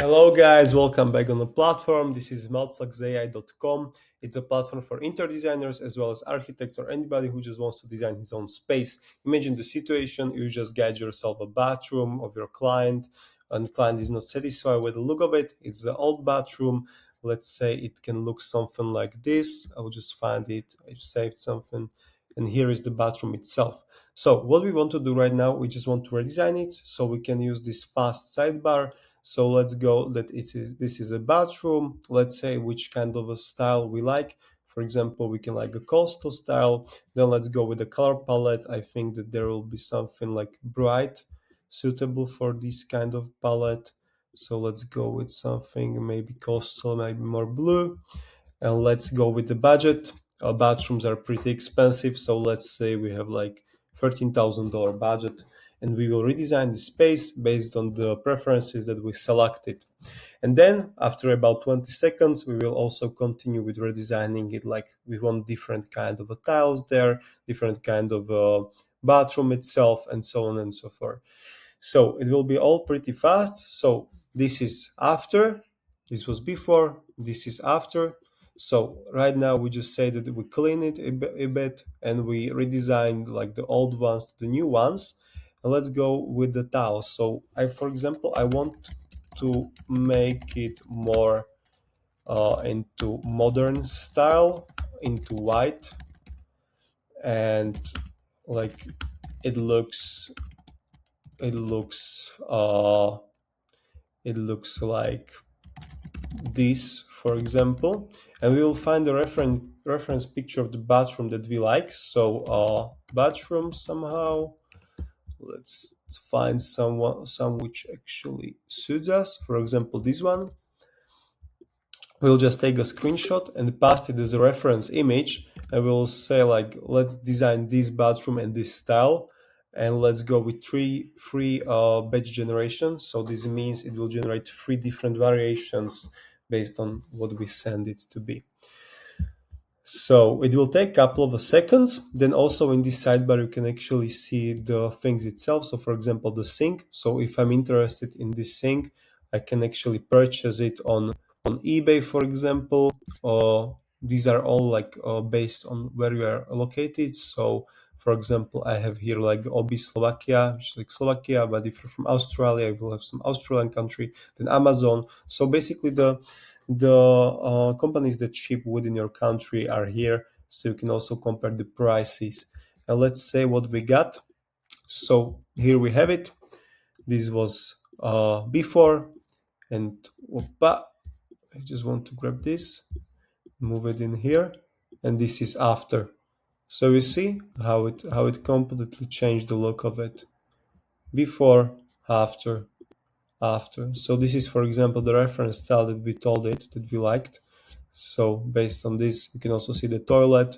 Hello guys, welcome back on the platform. This is MeltFlexAI.com. It's a platform for interior designers as well as architects or anybody who just wants to design his own space. Imagine the situation, you just get yourself a bathroom of your client and the client is not satisfied with the look of it. It's the old bathroom. Let's say it can look something like this. I will just find it. I've saved something and here is the bathroom itself. So what we want to do right now, we just want to redesign it so we can use this fast sidebar. So let's go that this is a bathroom. Let's say which kind of a style we like. For example, we can like a coastal style. Then let's go with the color palette. I think that there will be something like bright, suitable for this kind of palette. So let's go with something maybe coastal, maybe more blue. And let's go with the budget. Our bathrooms are pretty expensive. So let's say we have like $13,000 budget and we will redesign the space based on the preferences that we selected. And then after about 20 seconds, we will also continue with redesigning it. Like we want different kind of tiles there, different kind of bathroom itself, and so on and so forth. So it will be all pretty fast. So this is after, this was before, this is after. So right now we just say that we clean it a bit and we redesigned like the old ones to the new ones. And let's go with the tiles. So for example, I want to make it more into modern style, into white, and like it looks it looks uh it looks like this, for example, and we will find the reference picture of the bathroom that we like. So bathroom somehow, let's find some which actually suits us. For example, this one. We'll just take a screenshot and paste it as a reference image, and we'll say like, let's design this bathroom and this style, and let's go with three batch generation. So this means it will generate 3 different variations based on what we send it to be. So it will take a couple of seconds. Then also in this sidebar, you can actually see the things itself. So for example, the sink. So if I'm interested in this sink, I can actually purchase it on eBay, for example. These are all like based on where you are located. So for example, I have here like OB Slovakia, which is like Slovakia, but if you're from Australia, you will have some Australian country, then Amazon. So basically the companies that ship within your country are here, so you can also compare the prices. And let's say what we got. So here we have it. This was before, and opa, I just want to grab this, move it in here, and this is after. So you see how it completely changed the look of it. Before, after, after. So this is, for example, the reference style that we told it that we liked. So based on this, you can also see the toilet,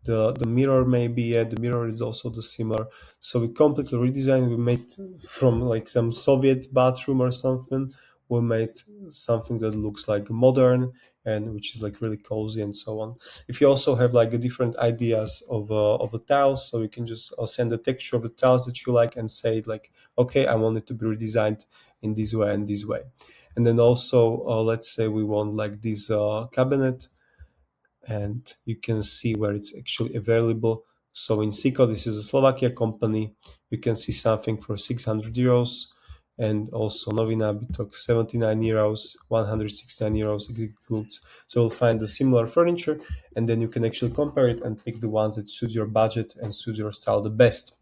the mirror maybe, yeah, the mirror is also the similar. So we completely redesigned. We made from like some Soviet bathroom or something, we made something that looks like modern and which is like really cozy and so on. If you also have like different ideas of a tile, so you can just send a texture of the tiles that you like and say like, okay, I want it to be redesigned in this way and this way. And then also let's say we want like this cabinet, and you can see where it's actually available. So in Siko, this is a Slovakia company, you can see something for 600 euros, and also Novina Bitok 79 euros, 169 euros includes. So you'll find the similar furniture, and then you can actually compare it and pick the ones that suit your budget and suit your style the best.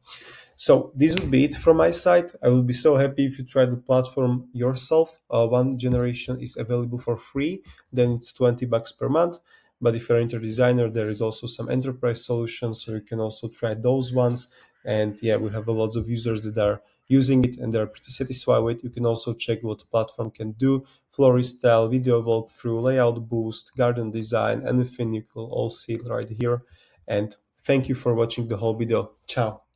So this would be it from my side. I will be so happy if you try the platform yourself. One generation is available for free, then it's $20 per month. But if you're an interior designer, there is also some enterprise solutions, so you can also try those ones. And yeah, we have a lot of users that are using it and they're pretty satisfied with it. You can also check what the platform can do: florist style, video walkthrough, layout boost, garden design, anything. You will all see it right here. And thank you for watching the whole video. Ciao.